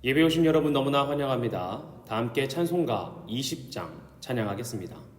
예배 오신 여러분 너무나 환영합니다. 다 함께 찬송가 20장 찬양하겠습니다.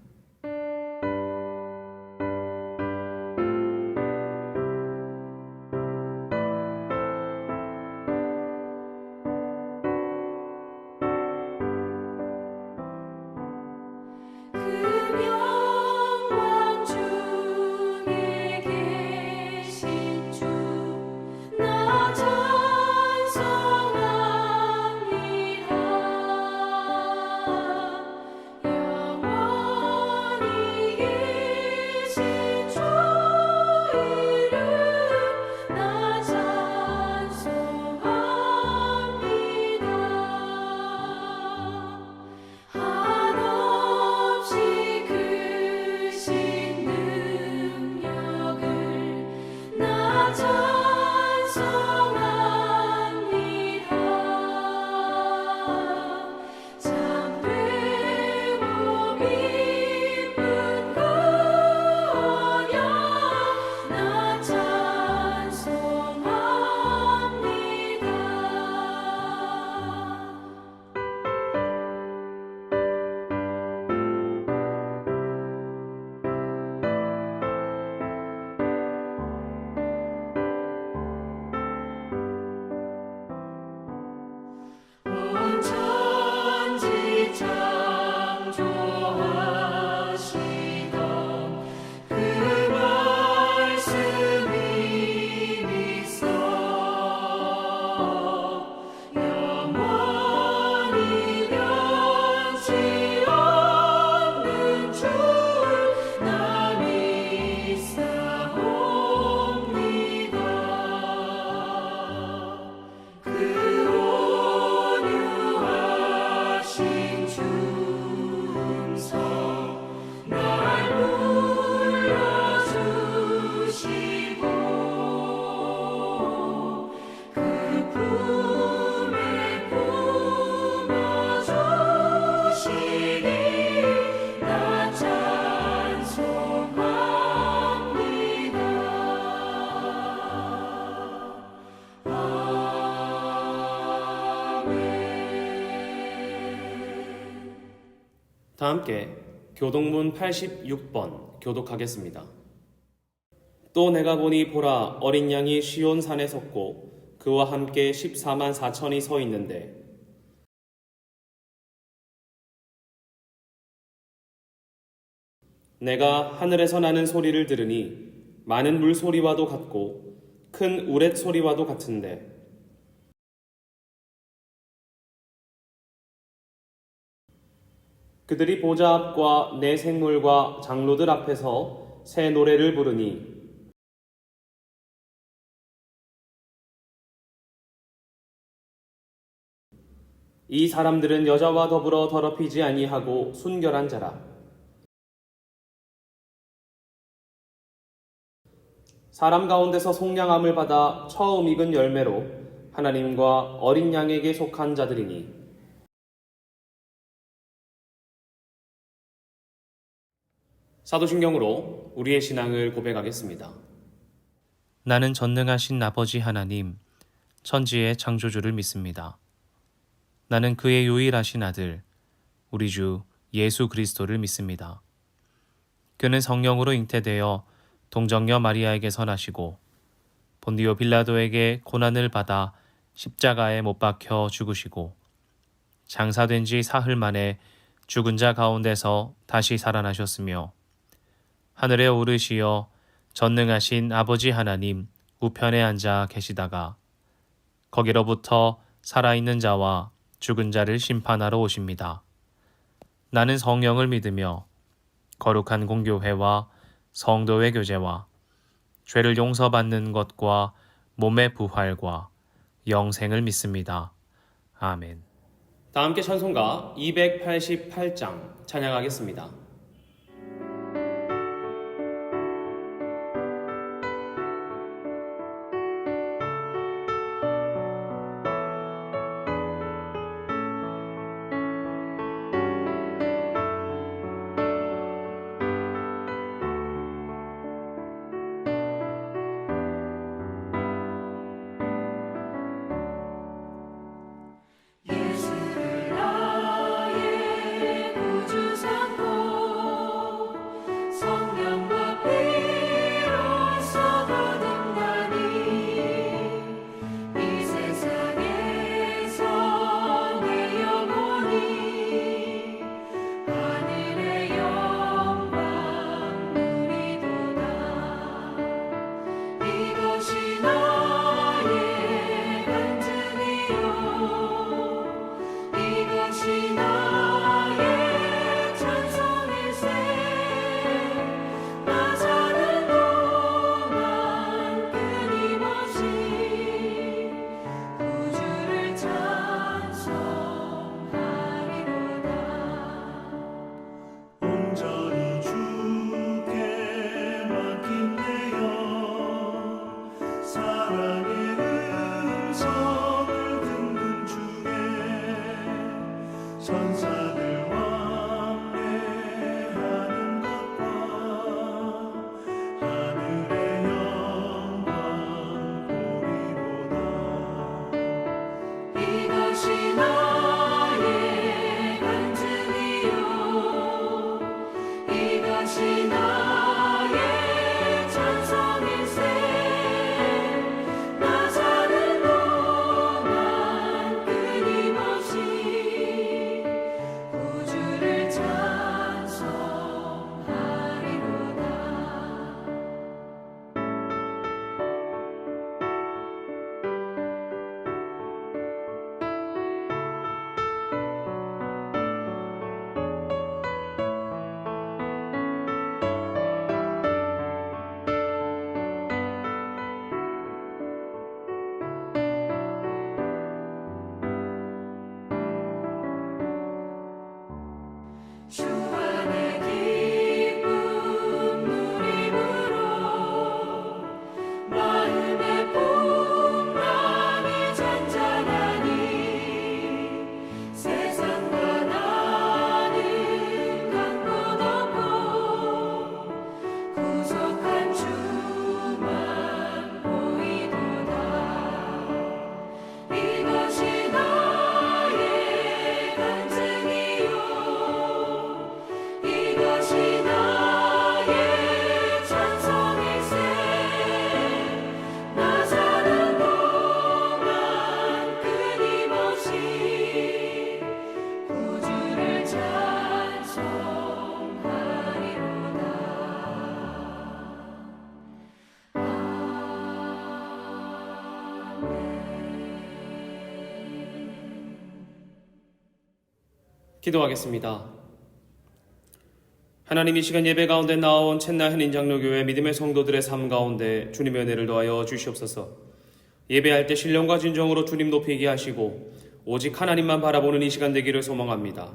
다 함께 교동문 86번 교독하겠습니다. 또 내가 보니 보라 어린 양이 시온 산에 섰고 그와 함께 14만 4천이 서 있는데 내가 하늘에서 나는 소리를 들으니 많은 물소리와도 같고 큰 우렛 소리와도 같은데 그들이 보좌 앞과 내 생물과 장로들 앞에서 새 노래를 부르니 이 사람들은 여자와 더불어 더럽히지 아니하고 순결한 자라. 사람 가운데서 속량함을 받아 처음 익은 열매로 하나님과 어린 양에게 속한 자들이니 사도신경으로 우리의 신앙을 고백하겠습니다. 나는 전능하신 아버지 하나님, 천지의 창조주를 믿습니다. 나는 그의 유일하신 아들, 우리 주 예수 그리스도를 믿습니다. 그는 성령으로 잉태되어 동정녀 마리아에게서 나시고 본디오 빌라도에게 고난을 받아 십자가에 못 박혀 죽으시고 장사된 지 사흘 만에 죽은 자 가운데서 다시 살아나셨으며 하늘에 오르시어 전능하신 아버지 하나님 우편에 앉아 계시다가 거기로부터 살아있는 자와 죽은 자를 심판하러 오십니다. 나는 성령을 믿으며 거룩한 공교회와 성도의 교제와 죄를 용서받는 것과 몸의 부활과 영생을 믿습니다. 아멘. 다 함께 찬송가 288장 찬양하겠습니다. 기도하겠습니다. 하나님, 이 시간 예배 가운데 나온 챗나 한인장로교회 믿음의 성도들의 삶 가운데 주님의 은혜를 더하여 주시옵소서. 예배할 때 신령과 진정으로 주님 높이게 하시고 오직 하나님만 바라보는 이 시간 되기를 소망합니다.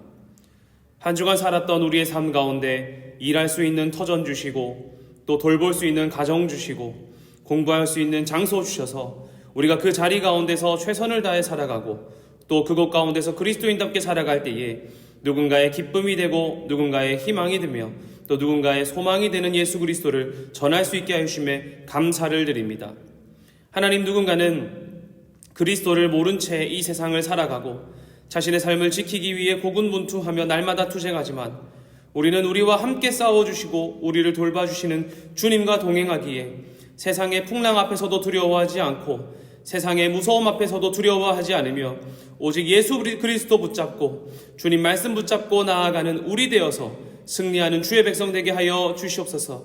한 주간 살았던 우리의 삶 가운데 일할 수 있는 터전 주시고 또 돌볼 수 있는 가정 주시고 공부할 수 있는 장소 주셔서 우리가 그 자리 가운데서 최선을 다해 살아가고 또 그곳 가운데서 그리스도인답게 살아갈 때에 누군가의 기쁨이 되고 누군가의 희망이 되며 또 누군가의 소망이 되는 예수 그리스도를 전할 수 있게 하심에 감사를 드립니다. 하나님, 누군가는 그리스도를 모른 채 이 세상을 살아가고 자신의 삶을 지키기 위해 고군분투하며 날마다 투쟁하지만 우리는 우리와 함께 싸워주시고 우리를 돌봐주시는 주님과 동행하기에 세상의 풍랑 앞에서도 두려워하지 않고 세상의 무서움 앞에서도 두려워하지 않으며 오직 예수 그리스도 붙잡고 주님 말씀 붙잡고 나아가는 우리 되어서 승리하는 주의 백성 되게 하여 주시옵소서.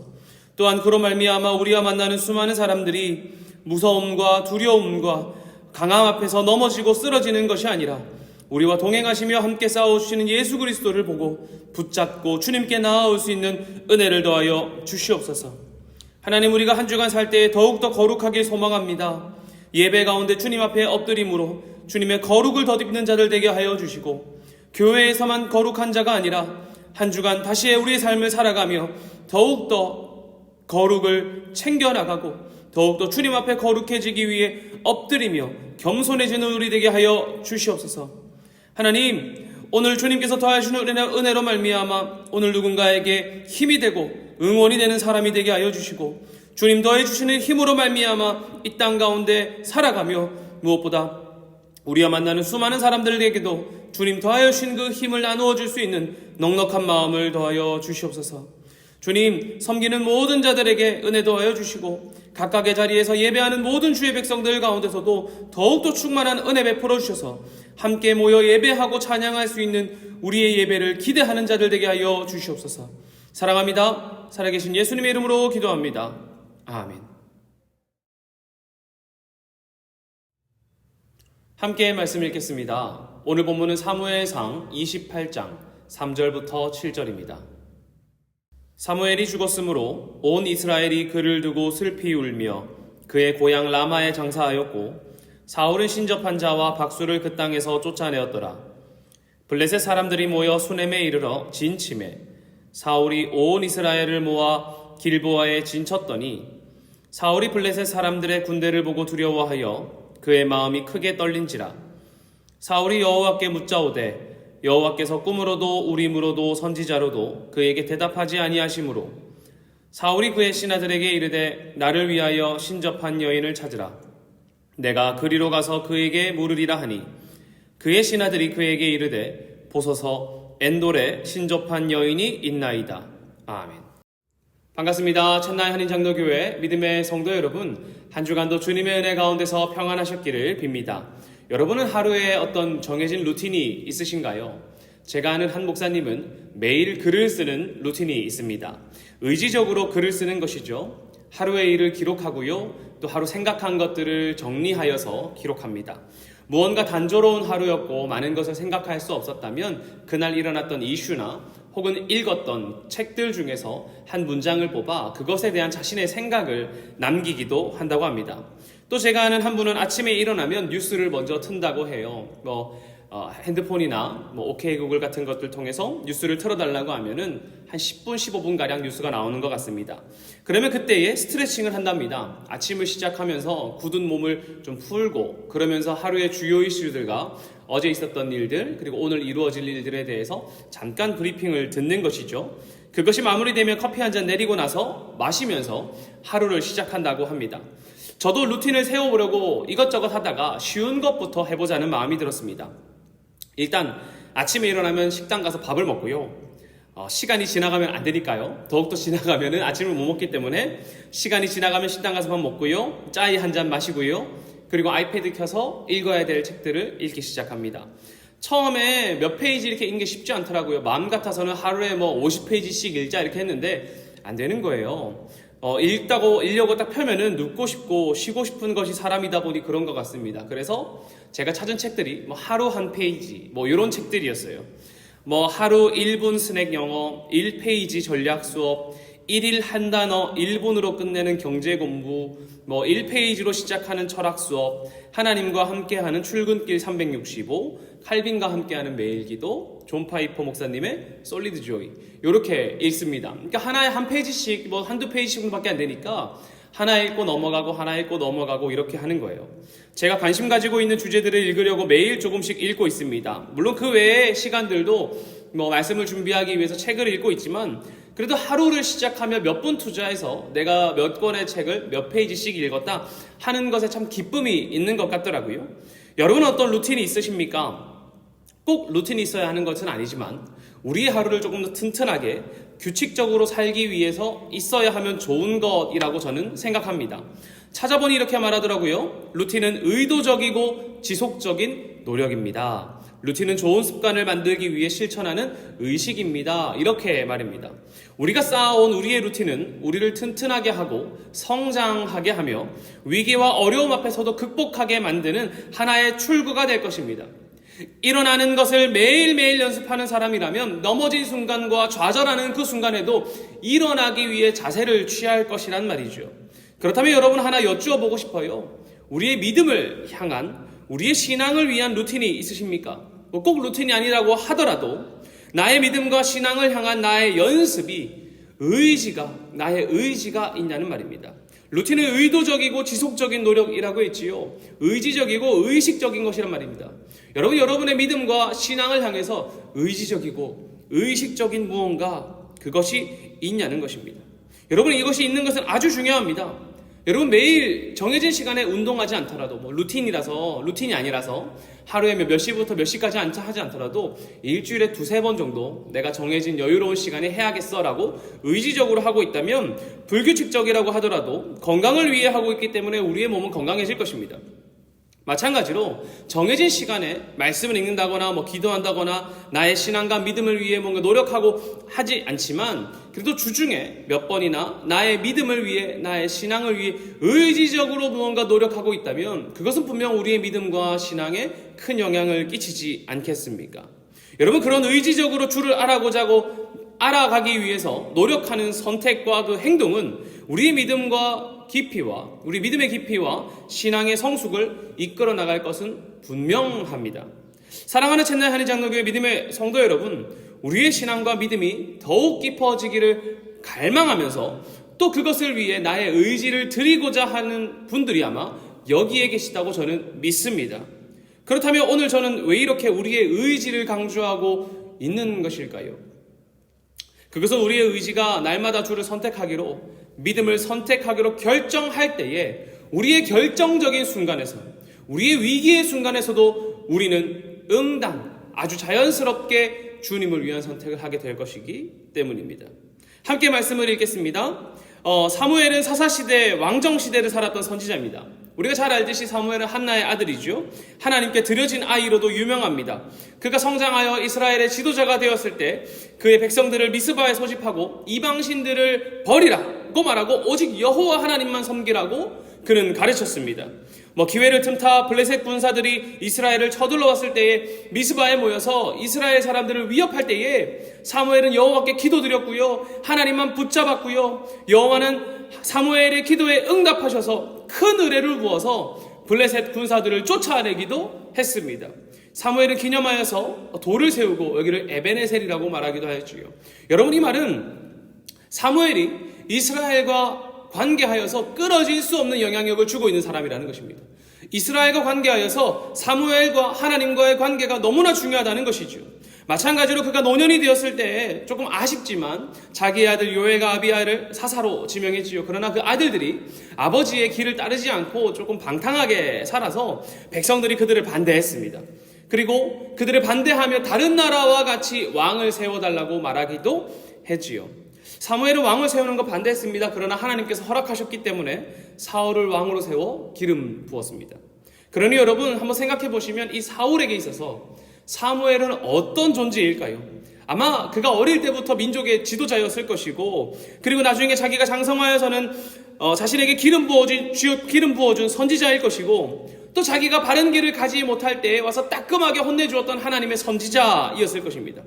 또한 그로 말미암아 우리와 만나는 수많은 사람들이 무서움과 두려움과 강함 앞에서 넘어지고 쓰러지는 것이 아니라 우리와 동행하시며 함께 싸워주시는 예수 그리스도를 보고 붙잡고 주님께 나아올 수 있는 은혜를 더하여 주시옵소서. 하나님, 우리가 한 주간 살 때 더욱더 거룩하게 소망합니다. 예배 가운데 주님 앞에 엎드림으로 주님의 거룩을 덧입는 자들 되게 하여 주시고 교회에서만 거룩한 자가 아니라 한 주간 다시 우리의 삶을 살아가며 더욱더 거룩을 챙겨나가고 더욱더 주님 앞에 거룩해지기 위해 엎드리며 겸손해지는 우리 되게 하여 주시옵소서. 하나님, 오늘 주님께서 더하시는 은혜로 말미암아 오늘 누군가에게 힘이 되고 응원이 되는 사람이 되게 하여 주시고 주님 더해주시는 힘으로 말미암아 이 땅 가운데 살아가며 무엇보다 우리와 만나는 수많은 사람들에게도 주님 더하여 주신 그 힘을 나누어 줄 수 있는 넉넉한 마음을 더하여 주시옵소서. 주님, 섬기는 모든 자들에게 은혜 더하여 주시고 각각의 자리에서 예배하는 모든 주의 백성들 가운데서도 더욱더 충만한 은혜 베풀어 주셔서 함께 모여 예배하고 찬양할 수 있는 우리의 예배를 기대하는 자들 되게 하여 주시옵소서. 사랑합니다. 살아계신 예수님의 이름으로 기도합니다. 아멘. 함께 말씀 읽겠습니다. 오늘 본문은 사무엘상 28장 3절부터 7절입니다. 사무엘이 죽었으므로 온 이스라엘이 그를 두고 슬피 울며 그의 고향 라마에 장사하였고 사울은 신접한 자와 박수를 그 땅에서 쫓아내었더라. 블레셋 사람들이 모여 수넴에 이르러 진침해 사울이 온 이스라엘을 모아 길보아에 진쳤더니 사울이 블레셋 사람들의 군대를 보고 두려워하여 그의 마음이 크게 떨린지라. 사울이 여호와께 묻자오되 여호와께서 꿈으로도 우림으로도 선지자로도 그에게 대답하지 아니하시므로 사울이 그의 신하들에게 이르되 나를 위하여 신접한 여인을 찾으라. 내가 그리로 가서 그에게 물으리라 하니 그의 신하들이 그에게 이르되 보소서 엔돌에 신접한 여인이 있나이다. 아멘. 반갑습니다. 챗나의 한인장로교회 믿음의 성도 여러분, 한 주간도 주님의 은혜 가운데서 평안하셨기를 빕니다. 여러분은 하루에 어떤 정해진 루틴이 있으신가요? 제가 아는 한 목사님은 매일 글을 쓰는 루틴이 있습니다. 의지적으로 글을 쓰는 것이죠. 하루의 일을 기록하고요. 또 하루 생각한 것들을 정리하여서 기록합니다. 무언가 단조로운 하루였고 많은 것을 생각할 수 없었다면 그날 일어났던 이슈나 혹은 읽었던 책들 중에서 한 문장을 뽑아 그것에 대한 자신의 생각을 남기기도 한다고 합니다. 또 제가 아는 한 분은 아침에 일어나면 뉴스를 먼저 튼다고 해요. 핸드폰이나 오케이 구글 같은 것들 통해서 뉴스를 틀어달라고 하면은 한 10분, 15분 가량 뉴스가 나오는 것 같습니다. 그러면 그때에 스트레칭을 한답니다. 아침을 시작하면서 굳은 몸을 좀 풀고 그러면서 하루의 주요 이슈들과 어제 있었던 일들 그리고 오늘 이루어질 일들에 대해서 잠깐 브리핑을 듣는 것이죠. 그것이 마무리되면 커피 한 잔 내리고 나서 마시면서 하루를 시작한다고 합니다. 저도 루틴을 세워보려고 이것저것 하다가 쉬운 것부터 해보자는 마음이 들었습니다. 일단 아침에 일어나면 식당 가서 밥을 먹고요. 시간이 지나가면 안 되니까요. 더욱더 지나가면 아침을 못 먹기 때문에 시간이 지나가면 식당 가서 밥 먹고요. 짜이 한 잔 마시고요. 그리고 아이패드 켜서 읽어야 될 책들을 읽기 시작합니다. 처음에 몇 페이지 이렇게 읽는 게 쉽지 않더라고요. 마음 같아서는 하루에 50페이지씩 읽자 이렇게 했는데 안 되는 거예요. 읽려고 딱 펴면은 눕고 싶고 쉬고 싶은 것이 사람이다 보니 그런 것 같습니다. 그래서 제가 찾은 책들이 하루 한 페이지 이런 책들이었어요. 하루 1분 스낵 영어, 1페이지 전략 수업, 1일 한 단어 1분으로 끝내는 경제 공부, 1페이지로 시작하는 철학 수업, 하나님과 함께하는 출근길 365, 칼빈과 함께하는 매일 기도, 존 파이퍼 목사님의 솔리드 조이, 이렇게 읽습니다. 그러니까 하나에 한 페이지씩, 한두 페이지씩밖에 안 되니까 하나 읽고 넘어가고 하나 읽고 넘어가고 이렇게 하는 거예요. 제가 관심 가지고 있는 주제들을 읽으려고 매일 조금씩 읽고 있습니다. 물론 그 외의 시간들도 말씀을 준비하기 위해서 책을 읽고 있지만, 그래도 하루를 시작하며 몇 분 투자해서 내가 몇 권의 책을 몇 페이지씩 읽었다 하는 것에 참 기쁨이 있는 것 같더라고요. 여러분 어떤 루틴이 있으십니까? 꼭 루틴이 있어야 하는 것은 아니지만 우리의 하루를 조금 더 튼튼하게 규칙적으로 살기 위해서 있어야 하면 좋은 것이라고 저는 생각합니다. 찾아보니 이렇게 말하더라고요. 루틴은 의도적이고 지속적인 노력입니다. 루틴은 좋은 습관을 만들기 위해 실천하는 의식입니다. 이렇게 말입니다. 우리가 쌓아온 우리의 루틴은 우리를 튼튼하게 하고 성장하게 하며 위기와 어려움 앞에서도 극복하게 만드는 하나의 출구가 될 것입니다. 일어나는 것을 매일매일 연습하는 사람이라면 넘어진 순간과 좌절하는 그 순간에도 일어나기 위해 자세를 취할 것이란 말이죠. 그렇다면 여러분 하나 여쭈어 보고 싶어요. 우리의 믿음을 향한, 우리의 신앙을 위한 루틴이 있으십니까? 꼭 루틴이 아니라고 하더라도 나의 믿음과 신앙을 향한 나의 연습이 나의 의지가 있냐는 말입니다. 루틴은 의도적이고 지속적인 노력이라고 했지요. 의지적이고 의식적인 것이란 말입니다. 여러분의 믿음과 신앙을 향해서 의지적이고 의식적인 무언가, 그것이 있냐는 것입니다. 여러분, 이것이 있는 것은 아주 중요합니다. 여러분, 매일 정해진 시간에 운동하지 않더라도, 루틴이 아니라서 하루에 몇 시부터 몇 시까지 하지 않더라도 일주일에 2-3번 정도 내가 정해진 여유로운 시간에 해야겠어라고 의지적으로 하고 있다면, 불규칙적이라고 하더라도 건강을 위해 하고 있기 때문에 우리의 몸은 건강해질 것입니다. 마찬가지로 정해진 시간에 말씀을 읽는다거나 기도한다거나 나의 신앙과 믿음을 위해 뭔가 노력하고 하지 않지만, 그래도 주중에 몇 번이나 나의 믿음을 위해, 나의 신앙을 위해 의지적으로 무언가 노력하고 있다면 그것은 분명 우리의 믿음과 신앙에 큰 영향을 끼치지 않겠습니까? 여러분, 그런 의지적으로 주를 알아가기 위해서 노력하는 선택과 그 행동은 우리의 믿음의 깊이와 신앙의 성숙을 이끌어 나갈 것은 분명합니다. 사랑하는 채널 한인장로교회 믿음의 성도 여러분, 우리의 신앙과 믿음이 더욱 깊어지기를 갈망하면서 또 그것을 위해 나의 의지를 드리고자 하는 분들이 아마 여기에 계시다고 저는 믿습니다. 그렇다면 오늘 저는 왜 이렇게 우리의 의지를 강조하고 있는 것일까요? 그것은 우리의 의지가 날마다 주를 선택하기로, 믿음을 선택하기로 결정할 때에 우리의 결정적인 순간에서, 우리의 위기의 순간에서도 우리는 아주 자연스럽게 주님을 위한 선택을 하게 될 것이기 때문입니다. 함께 말씀을 읽겠습니다. 사무엘은 사사시대, 왕정시대를 살았던 선지자입니다. 우리가 잘 알듯이 사무엘은 한나의 아들이죠. 하나님께 드려진 아이로도 유명합니다. 그가 성장하여 이스라엘의 지도자가 되었을 때 그의 백성들을 미스바에 소집하고 이방신들을 버리라고 말하고 오직 여호와 하나님만 섬기라고 그는 가르쳤습니다. 기회를 틈타 블레셋 군사들이 이스라엘을 쳐들러 왔을 때에 미스바에 모여서 이스라엘 사람들을 위협할 때에 사무엘은 여호와께 기도드렸고요, 하나님만 붙잡았고요, 여호와는 사무엘의 기도에 응답하셔서 큰 은혜를 부어서 블레셋 군사들을 쫓아내기도 했습니다. 사무엘은 기념하여서 돌을 세우고 여기를 에베네셀이라고 말하기도 하였지요. 여러분, 이 말은 사무엘이 이스라엘과 관계하여서 끊어질 수 없는 영향력을 주고 있는 사람이라는 것입니다. 이스라엘과 관계하여서 사무엘과 하나님과의 관계가 너무나 중요하다는 것이죠. 마찬가지로 그가 노년이 되었을 때 조금 아쉽지만 자기의 아들 요엘과 아비야를 사사로 지명했지요. 그러나 그 아들들이 아버지의 길을 따르지 않고 조금 방탕하게 살아서 백성들이 그들을 반대했습니다. 그리고 그들을 반대하며 다른 나라와 같이 왕을 세워달라고 말하기도 했지요. 사무엘은 왕을 세우는 거 반대했습니다. 그러나 하나님께서 허락하셨기 때문에 사울을 왕으로 세워 기름 부었습니다. 그러니 여러분, 한번 생각해 보시면 이 사울에게 있어서 사무엘은 어떤 존재일까요? 아마 그가 어릴 때부터 민족의 지도자였을 것이고, 그리고 나중에 자기가 장성하여서는 자신에게 기름 부어준 선지자일 것이고, 또 자기가 바른 길을 가지 못할 때에 와서 따끔하게 혼내주었던 하나님의 선지자이었을 것입니다.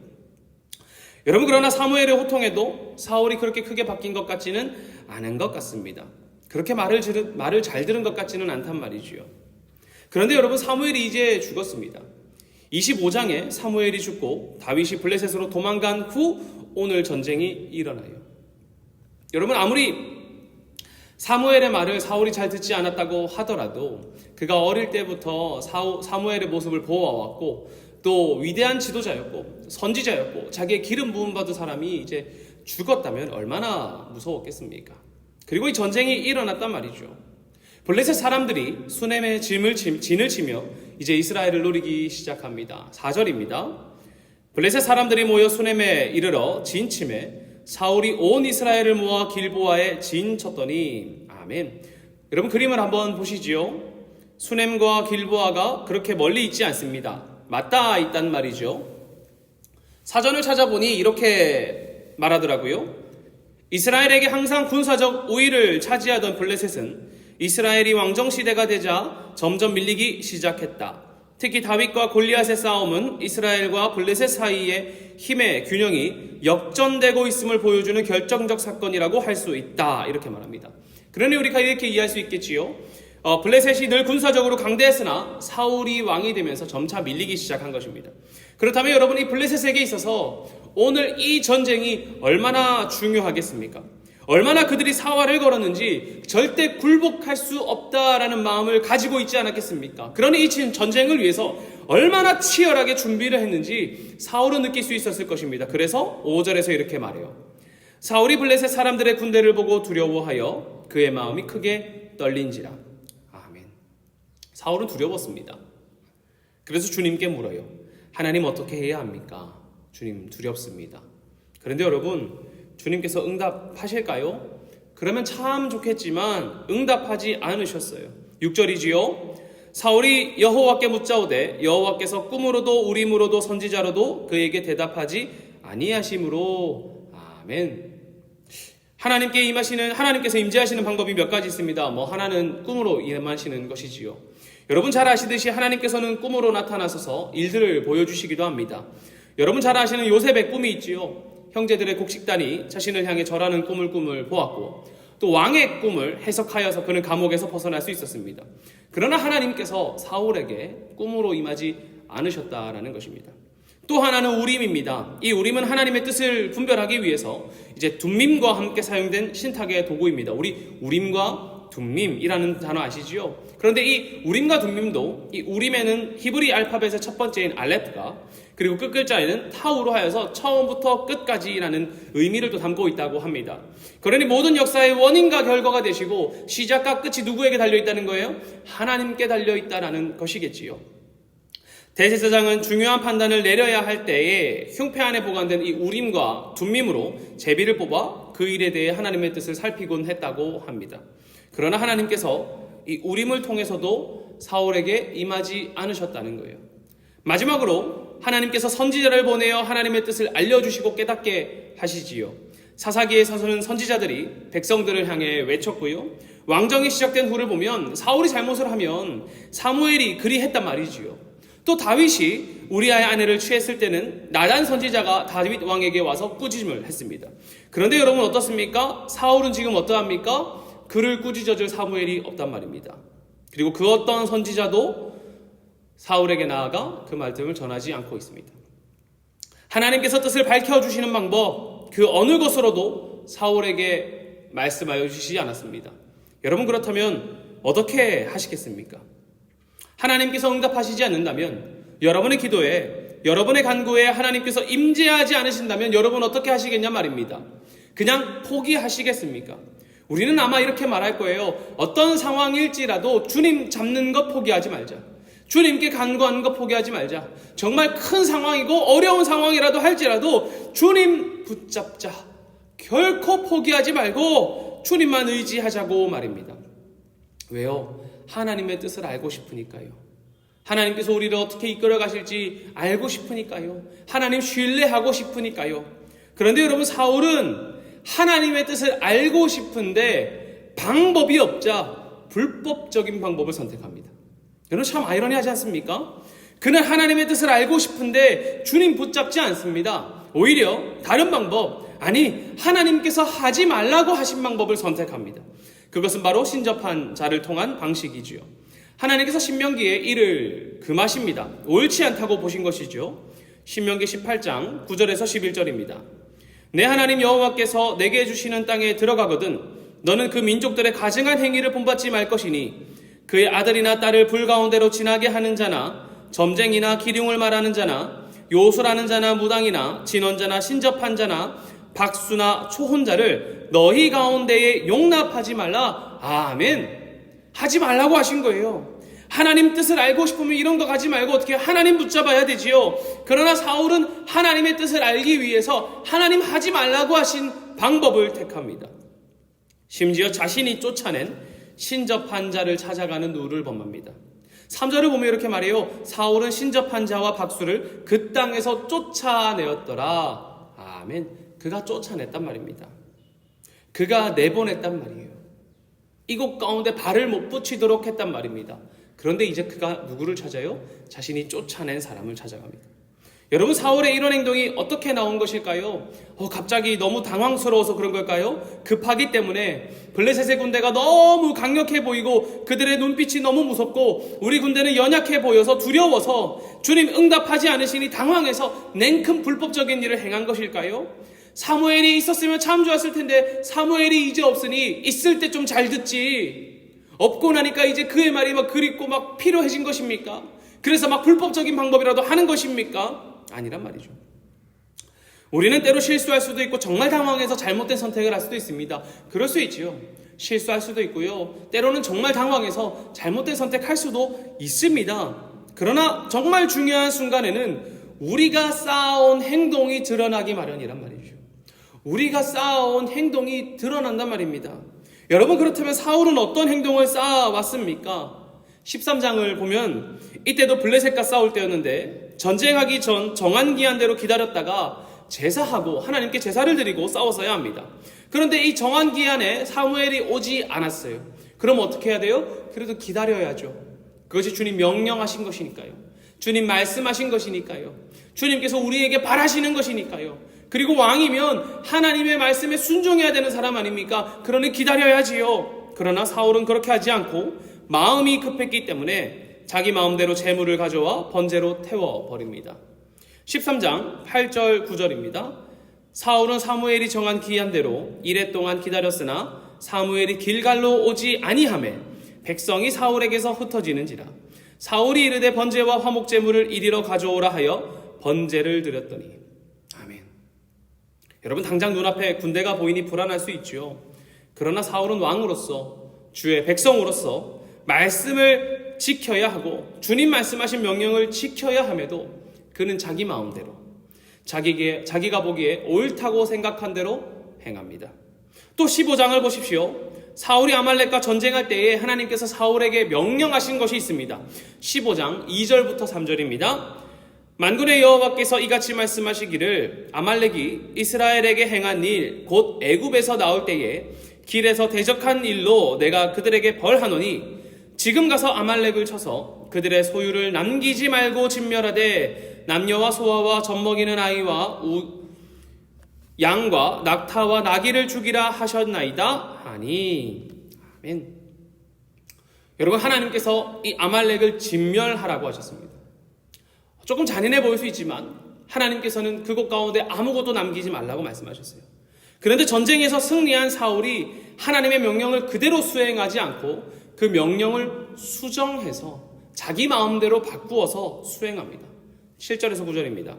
여러분, 그러나 사무엘의 호통에도 사울이 그렇게 크게 바뀐 것 같지는 않은 것 같습니다. 그렇게 말을 잘 들은 것 같지는 않단 말이지요. 그런데 여러분, 사무엘이 이제 죽었습니다. 25장에 사무엘이 죽고 다윗이 블레셋으로 도망간 후 오늘 전쟁이 일어나요. 여러분, 아무리 사무엘의 말을 사울이 잘 듣지 않았다고 하더라도 그가 어릴 때부터 사무엘의 모습을 보아왔고 또 위대한 지도자였고 선지자였고 자기의 기름 부음 받은 사람이 이제 죽었다면 얼마나 무서웠겠습니까? 그리고 이 전쟁이 일어났단 말이죠. 블레셋 사람들이 수넴의 진을 치며 이제 이스라엘을 노리기 시작합니다. 4절입니다. 블레셋 사람들이 모여 수넴에 이르러 진침에 사울이 온 이스라엘을 모아 길보아에 진 쳤더니. 아멘. 여러분, 그림을 한번 보시지요. 수넴과 길보아가 그렇게 멀리 있지 않습니다. 맞닿아 있단 말이죠. 사전을 찾아보니 이렇게 말하더라고요. 이스라엘에게 항상 군사적 우위를 차지하던 블레셋은 이스라엘이 왕정시대가 되자 점점 밀리기 시작했다. 특히 다윗과 골리앗의 싸움은 이스라엘과 블레셋 사이의 힘의 균형이 역전되고 있음을 보여주는 결정적 사건이라고 할 수 있다. 이렇게 말합니다. 그러니 우리가 이렇게 이해할 수 있겠지요. 블레셋이 늘 군사적으로 강대했으나 사울이 왕이 되면서 점차 밀리기 시작한 것입니다. 그렇다면 여러분, 이 블레셋에게 있어서 오늘 이 전쟁이 얼마나 중요하겠습니까? 얼마나 그들이 사활을 걸었는지 절대 굴복할 수 없다라는 마음을 가지고 있지 않았겠습니까? 그러니 이 전쟁을 위해서 얼마나 치열하게 준비를 했는지 사울은 느낄 수 있었을 것입니다. 그래서 5절에서 이렇게 말해요. 사울이 블레셋 사람들의 군대를 보고 두려워하여 그의 마음이 크게 떨린지라. 아멘. 사울은 두려웠습니다. 그래서 주님께 물어요. 하나님, 어떻게 해야 합니까? 주님, 두렵습니다. 그런데 여러분, 주님께서 응답하실까요? 그러면 참 좋겠지만 응답하지 않으셨어요. 6절이지요. 사울이 여호와께 묻자오되 여호와께서 꿈으로도 우림으로도 선지자로도 그에게 대답하지 아니하심으로. 아멘. 하나님께서 임재하시는 방법이 몇 가지 있습니다. 하나는 꿈으로 임하시는 것이지요. 여러분 잘 아시듯이 하나님께서는 꿈으로 나타나셔서 일들을 보여주시기도 합니다. 여러분 잘 아시는 요셉의 꿈이 있지요. 형제들의 곡식단이 자신을 향해 절하는 꿈을 보았고 또 왕의 꿈을 해석하여서 그는 감옥에서 벗어날 수 있었습니다. 그러나 하나님께서 사울에게 꿈으로 임하지 않으셨다라는 것입니다. 또 하나는 우림입니다. 이 우림은 하나님의 뜻을 분별하기 위해서 이제 둠밈과 함께 사용된 신탁의 도구입니다. 우리 우림과 둠밈이라는 단어 아시지요? 그런데 이 우림과 둠밈도 이 우림에는 히브리 알파벳의 첫 번째인 알레프가 그리고 끝 글자에는 타우로 하여서 처음부터 끝까지라는 의미를 또 담고 있다고 합니다. 그러니 모든 역사의 원인과 결과가 되시고 시작과 끝이 누구에게 달려있다는 거예요? 하나님께 달려있다라는 것이겠지요. 대제사장은 중요한 판단을 내려야 할 때에 흉패 안에 보관된 이 우림과 둠밈으로 제비를 뽑아 그 일에 대해 하나님의 뜻을 살피곤 했다고 합니다. 그러나 하나님께서 이 우림을 통해서도 사울에게 임하지 않으셨다는 거예요. 마지막으로 하나님께서 선지자를 보내어 하나님의 뜻을 알려주시고 깨닫게 하시지요. 사사기에서는 선지자들이 백성들을 향해 외쳤고요. 왕정이 시작된 후를 보면 사울이 잘못을 하면 사무엘이 그리했단 말이지요. 또 다윗이 우리아의 아내를 취했을 때는 나단 선지자가 다윗 왕에게 와서 꾸짖음을 했습니다. 그런데 여러분 어떻습니까? 사울은 지금 어떠합니까? 그를 꾸짖어줄 사무엘이 없단 말입니다. 그리고 그 어떤 선지자도 사울에게 나아가 그 말씀을 전하지 않고 있습니다. 하나님께서 뜻을 밝혀주시는 방법 그 어느 것으로도 사울에게 말씀하여 주시지 않았습니다. 여러분 그렇다면 어떻게 하시겠습니까? 하나님께서 응답하시지 않는다면 여러분의 기도에 여러분의 간구에 하나님께서 임재하지 않으신다면 여러분 어떻게 하시겠냐 말입니다. 그냥 포기하시겠습니까? 우리는 아마 이렇게 말할 거예요. 어떤 상황일지라도 주님 잡는 것 포기하지 말자. 주님께 간구하는 것 포기하지 말자. 정말 큰 상황이고 어려운 상황이라도 할지라도 주님 붙잡자. 결코 포기하지 말고 주님만 의지하자고 말입니다. 왜요? 하나님의 뜻을 알고 싶으니까요. 하나님께서 우리를 어떻게 이끌어 가실지 알고 싶으니까요. 하나님 신뢰하고 싶으니까요. 그런데 여러분 사울은 하나님의 뜻을 알고 싶은데 방법이 없자 불법적인 방법을 선택합니다. 여러분 참 아이러니하지 않습니까? 그는 하나님의 뜻을 알고 싶은데 주님 붙잡지 않습니다. 오히려 다른 방법, 아니 하나님께서 하지 말라고 하신 방법을 선택합니다. 그것은 바로 신접한 자를 통한 방식이지요. 하나님께서 신명기에 이를 금하십니다. 옳지 않다고 보신 것이죠. 신명기 18장 9절에서 11절입니다. 내 하나님 여호와께서 내게 주시는 땅에 들어가거든 너는 그 민족들의 가증한 행위를 본받지 말 것이니 그의 아들이나 딸을 불 가운데로 지나게 하는 자나 점쟁이나 기륭을 말하는 자나 요술하는 자나 무당이나 진언자나 신접한 자나 박수나 초혼자를 너희 가운데에 용납하지 말라. 아멘. 하지 말라고 하신 거예요. 하나님 뜻을 알고 싶으면 이런 거 가지 말고 어떻게 하나님 붙잡아야 되지요. 그러나 사울은 하나님의 뜻을 알기 위해서 하나님 하지 말라고 하신 방법을 택합니다. 심지어 자신이 쫓아낸 신접한 자를 찾아가는 누를 범합니다. 3절을 보면 이렇게 말해요. 사울은 신접한 자와 박수를 그 땅에서 쫓아내었더라. 아멘. 그가 쫓아냈단 말입니다. 그가 내보냈단 말이에요. 이곳 가운데 발을 못 붙이도록 했단 말입니다. 그런데 이제 그가 누구를 찾아요? 자신이 쫓아낸 사람을 찾아갑니다. 여러분, 사울의 이런 행동이 어떻게 나온 것일까요? 갑자기 너무 당황스러워서 그런 걸까요? 급하기 때문에 블레셋의 군대가 너무 강력해 보이고 그들의 눈빛이 너무 무섭고 우리 군대는 연약해 보여서 두려워서 주님 응답하지 않으시니 당황해서 냉큼 불법적인 일을 행한 것일까요? 사무엘이 있었으면 참 좋았을 텐데 사무엘이 이제 없으니 있을 때 좀 잘 듣지. 없고 나니까 이제 그의 말이 막 그립고 막 필요해진 것입니까? 그래서 막 불법적인 방법이라도 하는 것입니까? 아니란 말이죠. 우리는 때로 실수할 수도 있고 정말 당황해서 잘못된 선택을 할 수도 있습니다. 그럴 수 있지요. 실수할 수도 있고요. 때로는 정말 당황해서 잘못된 선택할 수도 있습니다. 그러나 정말 중요한 순간에는 우리가 쌓아온 행동이 드러나기 마련이란 말이죠. 우리가 쌓아온 행동이 드러난단 말입니다. 여러분, 그렇다면 사울은 어떤 행동을 쌓아왔습니까? 13장을 보면 이때도 블레셋과 싸울 때였는데 전쟁하기 전 정한 기한대로 기다렸다가 제사하고 하나님께 제사를 드리고 싸웠어야 합니다. 그런데 이 정한 기한에 사무엘이 오지 않았어요. 그럼 어떻게 해야 돼요? 그래도 기다려야죠. 그것이 주님 명령하신 것이니까요. 주님 말씀하신 것이니까요. 주님께서 우리에게 바라시는 것이니까요. 그리고 왕이면 하나님의 말씀에 순종해야 되는 사람 아닙니까? 그러니 기다려야지요. 그러나 사울은 그렇게 하지 않고 마음이 급했기 때문에 자기 마음대로 재물을 가져와 번제로 태워버립니다. 13장 8절 9절입니다. 사울은 사무엘이 정한 기한대로 이레 동안 기다렸으나 사무엘이 길갈로 오지 아니하매 백성이 사울에게서 흩어지는지라. 사울이 이르되 번제와 화목제물을 이리로 가져오라 하여 번제를 드렸더니. 아멘. 여러분, 당장 눈앞에 군대가 보이니 불안할 수 있죠. 그러나 사울은 왕으로서 주의 백성으로서 말씀을 지켜야 하고 주님 말씀하신 명령을 지켜야 함에도 그는 자기 마음대로 자기가 보기에 옳다고 생각한 대로 행합니다. 또 15장을 보십시오. 사울이 아말렉과 전쟁할 때에 하나님께서 사울에게 명령하신 것이 있습니다. 15장 2절부터 3절입니다. 만군의 여호와께서 이같이 말씀하시기를 아말렉이 이스라엘에게 행한 일 곧 애굽에서 나올 때에 길에서 대적한 일로 내가 그들에게 벌하노니 지금 가서 아말렉을 쳐서 그들의 소유를 남기지 말고 진멸하되 남녀와 소아와 젖먹이는 아이와 양과 낙타와 나귀를 죽이라 하셨나이다 하니. 아멘. 여러분, 하나님께서 이 아말렉을 진멸하라고 하셨습니다. 조금 잔인해 보일 수 있지만 하나님께서는 그곳 가운데 아무것도 남기지 말라고 말씀하셨어요. 그런데 전쟁에서 승리한 사울이 하나님의 명령을 그대로 수행하지 않고 그 명령을 수정해서 자기 마음대로 바꾸어서 수행합니다. 7절에서 9절입니다.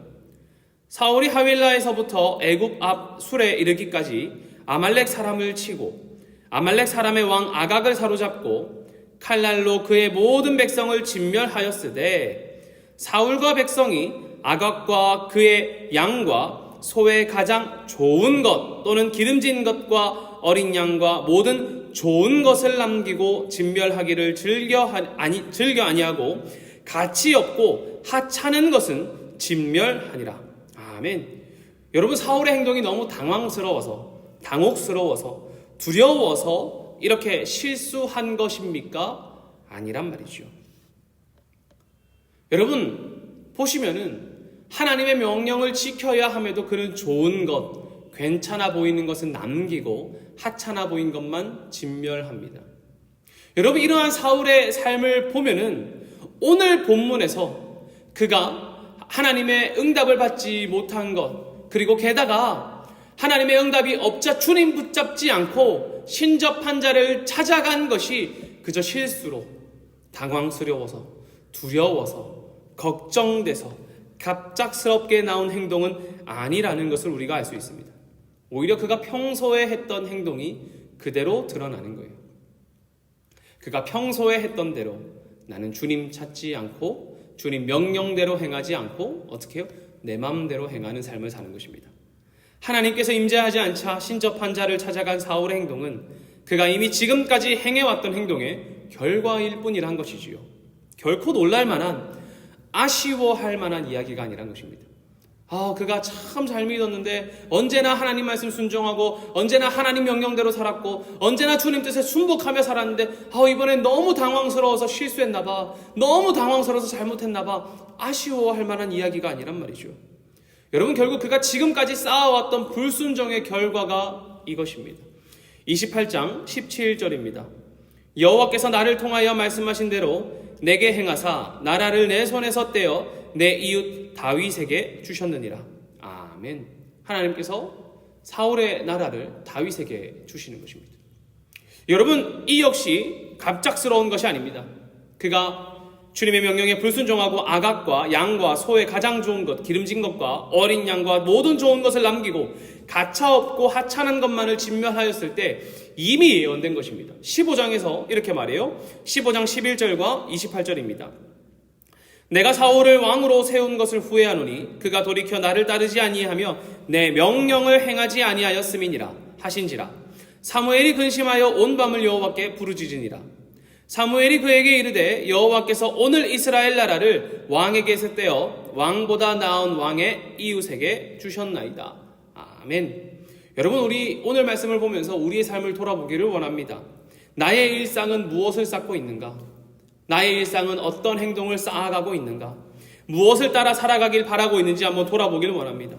사울이 하윌라에서부터 애굽 앞 술에 이르기까지 아말렉 사람을 치고 아말렉 사람의 왕 아각을 사로잡고 칼날로 그의 모든 백성을 진멸하였으되 사울과 백성이 아각과 그의 양과 소의 가장 좋은 것 또는 기름진 것과 어린 양과 모든 좋은 것을 남기고 진멸하기를 즐겨 아니하고 가치 없고 하찮은 것은 진멸하니라. 아멘. 여러분, 사울의 행동이 너무 당혹스러워서 두려워서 이렇게 실수한 것입니까? 아니란 말이죠. 여러분, 보시면은 하나님의 명령을 지켜야 함에도 그는 좋은 것, 괜찮아 보이는 것은 남기고 하찮아 보인 것만 진멸합니다. 여러분, 이러한 사울의 삶을 보면은 오늘 본문에서 그가 하나님의 응답을 받지 못한 것, 그리고 게다가 하나님의 응답이 없자 주님 붙잡지 않고 신접한 자를 찾아간 것이 그저 실수로 당황스러워서 두려워서 걱정돼서 갑작스럽게 나온 행동은 아니라는 것을 우리가 알 수 있습니다. 오히려 그가 평소에 했던 행동이 그대로 드러나는 거예요. 그가 평소에 했던 대로 나는 주님 찾지 않고 주님 명령대로 행하지 않고 어떻게 해요? 내 마음대로 행하는 삶을 사는 것입니다. 하나님께서 임재하지 않자 신접한 자를 찾아간 사울의 행동은 그가 이미 지금까지 행해왔던 행동의 결과일 뿐이란 것이지요. 결코 놀랄 만한, 아쉬워할 만한 이야기가 아니란 것입니다. 그가 참 잘 믿었는데 언제나 하나님 말씀 순종하고 언제나 하나님 명령대로 살았고 언제나 주님 뜻에 순복하며 살았는데 이번엔 너무 당황스러워서 실수했나 봐. 너무 당황스러워서 잘못했나 봐. 아쉬워할 만한 이야기가 아니란 말이죠. 여러분, 결국 그가 지금까지 쌓아왔던 불순종의 결과가 이것입니다. 28장 17절입니다. 여호와께서 나를 통하여 말씀하신 대로 내게 행하사 나라를 내 손에서 떼어 내 이웃 다윗에게 주셨느니라. 아멘. 하나님께서 사울의 나라를 다윗에게 주시는 것입니다. 여러분, 이 역시 갑작스러운 것이 아닙니다. 그가 주님의 명령에 불순종하고 아각과 양과 소의 가장 좋은 것, 기름진 것과 어린 양과 모든 좋은 것을 남기고 가차없고 하찮은 것만을 진멸하였을 때 이미 예언된 것입니다. 15장에서 이렇게 말해요. 15장 11절과 28절입니다. 내가 사울을 왕으로 세운 것을 후회하노니 그가 돌이켜 나를 따르지 아니하며 내 명령을 행하지 아니하였음이니라 하신지라. 사무엘이 근심하여 온 밤을 여호와께 부르짖으니라. 사무엘이 그에게 이르되 여호와께서 오늘 이스라엘 나라를 왕에게서 떼어 왕보다 나은 왕의 이웃에게 주셨나이다. 아멘. 여러분, 우리 오늘 말씀을 보면서 우리의 삶을 돌아보기를 원합니다. 나의 일상은 무엇을 쌓고 있는가? 나의 일상은 어떤 행동을 쌓아가고 있는가? 무엇을 따라 살아가길 바라고 있는지 한번 돌아보기를 원합니다.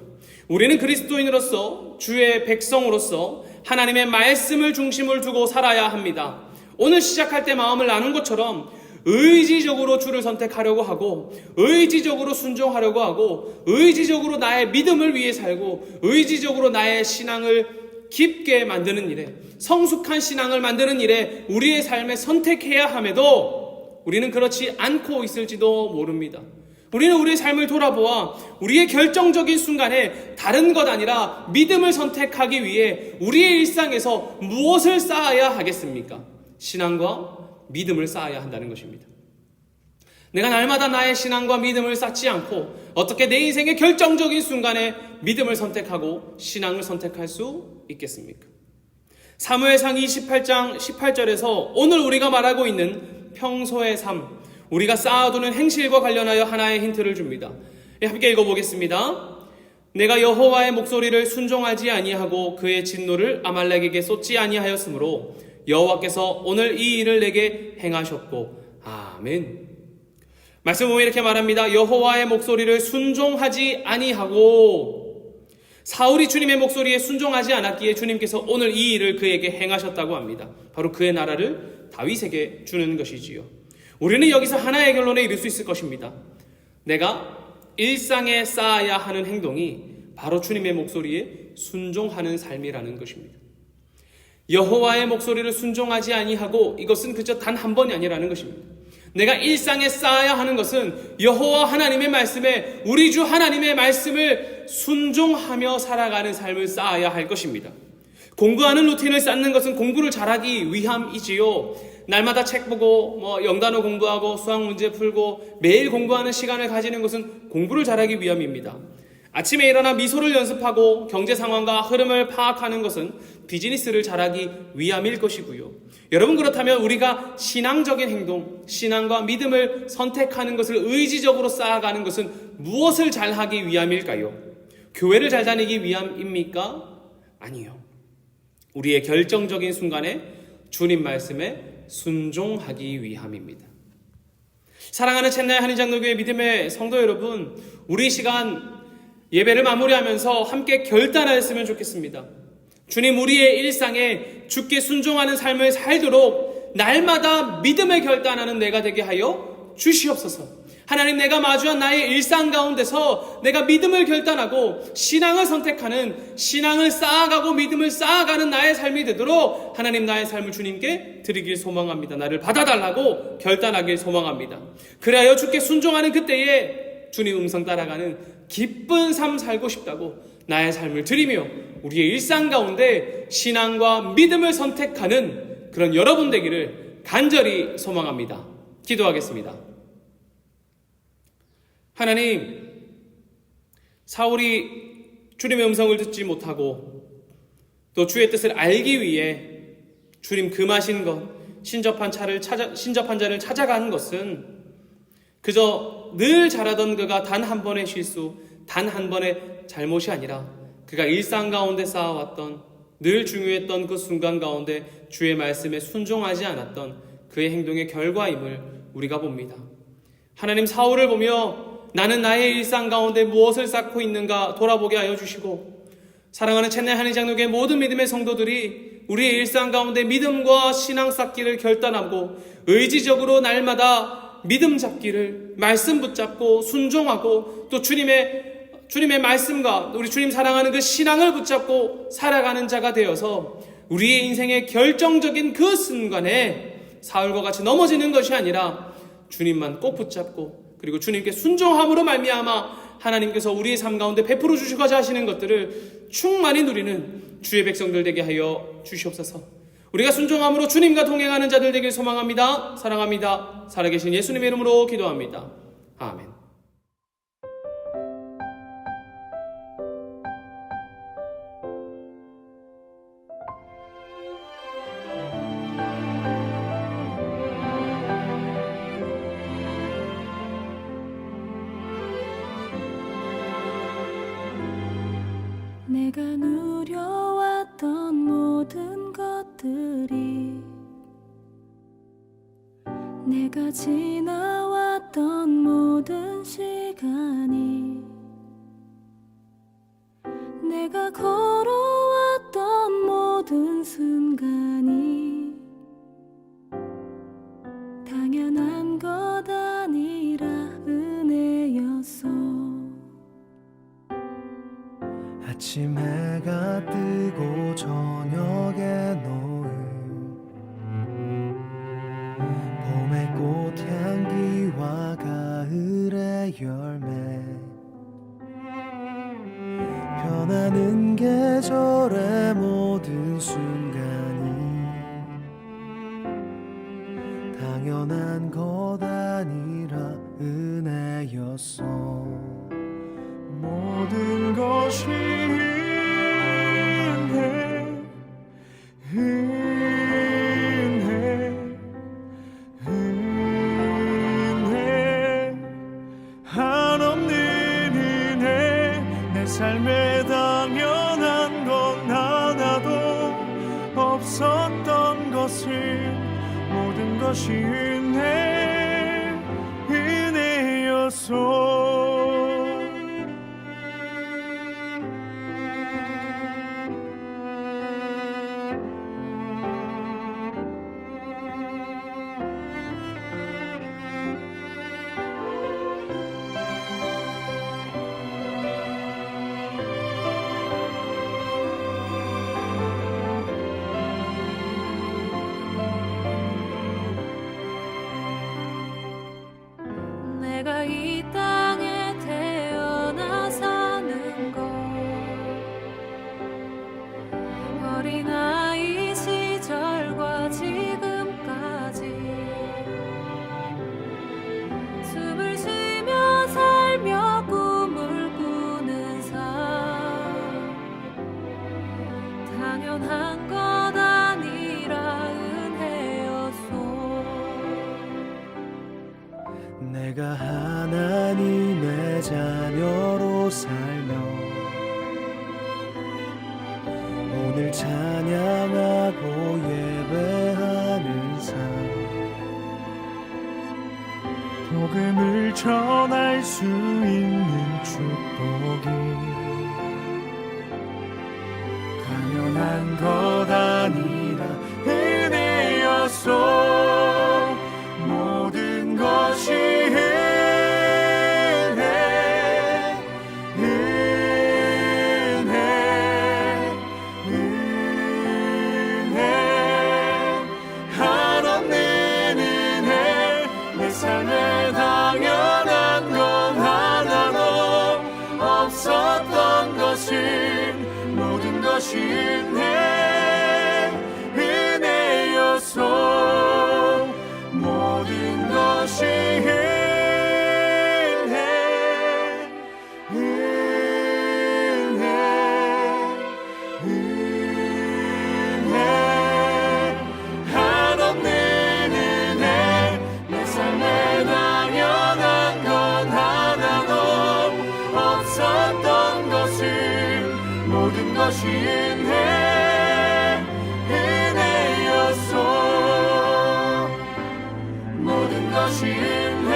우리는 그리스도인으로서 주의 백성으로서 하나님의 말씀을 중심을 두고 살아야 합니다. 오늘 시작할 때 마음을 나눈 것처럼 의지적으로 주를 선택하려고 하고 의지적으로 순종하려고 하고 의지적으로 나의 믿음을 위해 살고 의지적으로 나의 신앙을 깊게 만드는 일에, 성숙한 신앙을 만드는 일에 우리의 삶에 선택해야 함에도 우리는 그렇지 않고 있을지도 모릅니다. 우리는 우리의 삶을 돌아보아 우리의 결정적인 순간에 다른 것 아니라 믿음을 선택하기 위해 우리의 일상에서 무엇을 쌓아야 하겠습니까? 신앙과 믿음을 쌓아야 한다는 것입니다. 내가 날마다 나의 신앙과 믿음을 쌓지 않고 어떻게 내 인생의 결정적인 순간에 믿음을 선택하고 신앙을 선택할 수 있겠습니까? 사무엘상 28장 18절에서 오늘 우리가 말하고 있는 평소의 삶, 우리가 쌓아두는 행실과 관련하여 하나의 힌트를 줍니다. 함께 읽어보겠습니다. 내가 여호와의 목소리를 순종하지 아니하고 그의 진노를 아말렉에게 쏟지 아니하였으므로 여호와께서 오늘 이 일을 내게 행하셨고 아멘. 말씀 보면 이렇게 말합니다. 여호와의 목소리를 순종하지 아니하고, 사울이 주님의 목소리에 순종하지 않았기에 주님께서 오늘 이 일을 그에게 행하셨다고 합니다. 바로 그의 나라를 다윗에게 주는 것이지요. 우리는 여기서 하나의 결론에 이를 수 있을 것입니다. 내가 일상에 쌓아야 하는 행동이 바로 주님의 목소리에 순종하는 삶이라는 것입니다. 여호와의 목소리를 순종하지 아니하고, 이것은 그저 단 한 번이 아니라는 것입니다. 내가 일상에 쌓아야 하는 것은 여호와 하나님의 말씀에, 우리 주 하나님의 말씀을 순종하며 살아가는 삶을 쌓아야 할 것입니다. 공부하는 루틴을 쌓는 것은 공부를 잘하기 위함이지요. 날마다 책 보고 영단어 공부하고 수학 문제 풀고 매일 공부하는 시간을 가지는 것은 공부를 잘하기 위함입니다. 아침에 일어나 미소를 연습하고 경제 상황과 흐름을 파악하는 것은 비즈니스를 잘하기 위함일 것이고요. 여러분, 그렇다면 우리가 신앙적인 행동, 신앙과 믿음을 선택하는 것을 의지적으로 쌓아가는 것은 무엇을 잘하기 위함일까요? 교회를 잘 다니기 위함입니까? 아니요. 우리의 결정적인 순간에 주님 말씀에 순종하기 위함입니다. 사랑하는 첸나이 한인장로교회 믿음의 성도 여러분, 우리 시간 예배를 마무리하면서 함께 결단하였으면 좋겠습니다. 주님, 우리의 일상에 주께 순종하는 삶을 살도록 날마다 믿음의 결단하는 내가 되게 하여 주시옵소서. 하나님, 내가 마주한 나의 일상 가운데서 내가 믿음을 결단하고 신앙을 선택하는, 신앙을 쌓아가고 믿음을 쌓아가는 나의 삶이 되도록 하나님, 나의 삶을 주님께 드리길 소망합니다. 나를 받아달라고 결단하길 소망합니다. 그래야 주께 순종하는 그때에 주님 음성 따라가는 기쁜 삶 살고 싶다고 나의 삶을 드리며 우리의 일상 가운데 신앙과 믿음을 선택하는 그런 여러분 되기를 간절히 소망합니다. 기도하겠습니다. 하나님, 사울이 주님의 음성을 듣지 못하고 또 주의 뜻을 알기 위해 주님 금하신 것, 신접한 자를 찾아가는 것은 그저 늘 잘하던 그가 단 한 번의 실수, 단 한 번의 잘못이 아니라 그가 일상 가운데 쌓아왔던, 늘 중요했던 그 순간 가운데 주의 말씀에 순종하지 않았던 그의 행동의 결과임을 우리가 봅니다. 하나님, 사울을 보며 나는 나의 일상 가운데 무엇을 쌓고 있는가 돌아보게 하여 주시고, 사랑하는 첸나이 한인장로교회 모든 믿음의 성도들이 우리의 일상 가운데 믿음과 신앙 쌓기를 결단하고 의지적으로 날마다 믿음 잡기를, 말씀 붙잡고 순종하고 또 주님의 말씀과 우리 주님 사랑하는 그 신앙을 붙잡고 살아가는 자가 되어서 우리의 인생의 결정적인 그 순간에 사울과 같이 넘어지는 것이 아니라 주님만 꼭 붙잡고 그리고 주님께 순종함으로 말미암아 하나님께서 우리의 삶 가운데 베풀어 주시고자 하시는 것들을 충만히 누리는 주의 백성들 되게 하여 주시옵소서. 우리가 순종함으로 주님과 동행하는 자들 되길 소망합니다. 사랑합니다. 살아계신 예수님의 이름으로 기도합니다. 아멘. 내가 누려왔던 모든 것들이, 내가 지나왔던 모든 시간이, 내가 걸어왔던 모든 순간이 당연한 것 아니라 은혜였어. 아침 해가 뜨고 저녁에 노을, 봄의 꽃향기와 가을의 열매, 변하는 계절의 모든 순간이 당연한 것 아니라 은혜였어. 모든 것이 은혜 한없는 은혜. 내 삶에 당연한 건 하나도 없었던 것을 모든 것이 은혜였어. 내가 이 땅에 태어나 사는 것, 어린아이 시절과 지금까지 숨을 쉬며 살며 꿈을 꾸는 삶, 당연한 것 아니라 은혜였소. 내가 하나님의 자녀로 살며 오늘 찬양하고 예배하는 삶, 또 복음을 전할 수 있는 축복이 당연한 것 아니라 은혜였소. 모든 것이 한없는 은혜. 내 삶에 당연한 건 하나도 없었던 것은 모든 것이 은혜였소. 모든 것이 한없는 은혜. 내 삶에 당연한 건 하나도 없었던 것은 모든 것이 은혜였소. 모든 것이 은혜였소.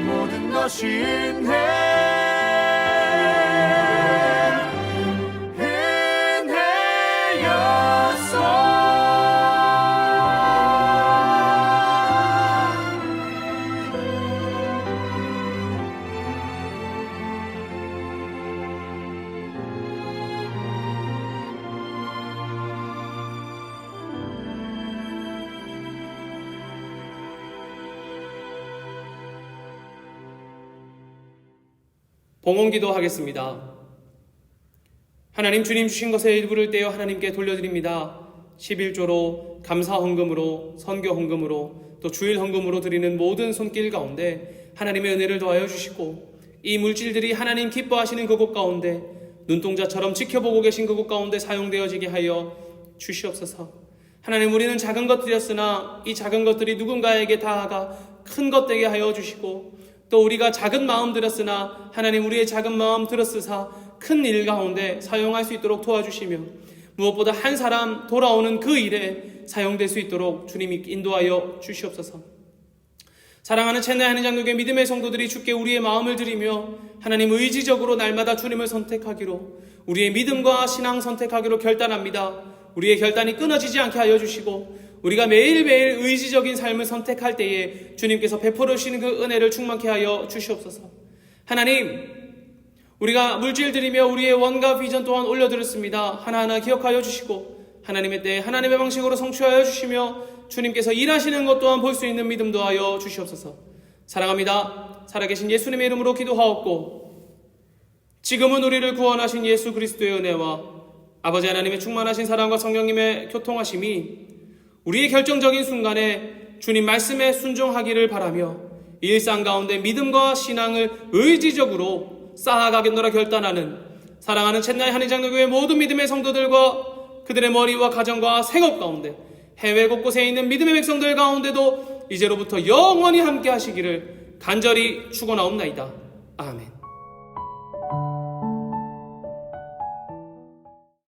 모든 것이 봉헌기도 하겠습니다. 하나님, 주님 주신 것의 일부를 떼어 하나님께 돌려드립니다. 11조로, 감사 헌금으로, 선교 헌금으로, 또 주일 헌금으로 드리는 모든 손길 가운데 하나님의 은혜를 더하여 주시고, 이 물질들이 하나님 기뻐하시는 그곳 가운데 눈동자처럼 지켜보고 계신 그곳 가운데 사용되어지게 하여 주시옵소서. 하나님, 우리는 작은 것들이었으나 이 작은 것들이 누군가에게 다가가 큰 것 되게 하여 주시고, 또 우리가 작은 마음 들었으나 하나님, 우리의 작은 마음 들었으사 큰 일 가운데 사용할 수 있도록 도와주시며, 무엇보다 한 사람 돌아오는 그 일에 사용될 수 있도록 주님이 인도하여 주시옵소서. 사랑하는 첸나이 한인장로교회 믿음의 성도들이 주께 우리의 마음을 드리며 하나님, 의지적으로 날마다 주님을 선택하기로, 우리의 믿음과 신앙 선택하기로 결단합니다. 우리의 결단이 끊어지지 않게 하여 주시고, 우리가 매일매일 의지적인 삶을 선택할 때에 주님께서 베풀어 주시는 그 은혜를 충만케 하여 주시옵소서. 하나님, 우리가 물질 드리며 우리의 원과 비전 또한 올려드렸습니다. 하나하나 기억하여 주시고 하나님의 때에 하나님의 방식으로 성취하여 주시며 주님께서 일하시는 것 또한 볼 수 있는 믿음 도하여 주시옵소서. 사랑합니다. 살아계신 예수님의 이름으로 기도하옵고, 지금은 우리를 구원하신 예수 그리스도의 은혜와 아버지 하나님의 충만하신 사랑과 성령님의 교통하심이 우리의 결정적인 순간에 주님 말씀에 순종하기를 바라며, 일상 가운데 믿음과 신앙을 의지적으로 쌓아가겠노라 결단하는 사랑하는 첸나이 한인장로교회 모든 믿음의 성도들과 그들의 머리와 가정과 생업 가운데, 해외 곳곳에 있는 믿음의 백성들 가운데도 이제로부터 영원히 함께 하시기를 간절히 축원하옵나이다. 아멘.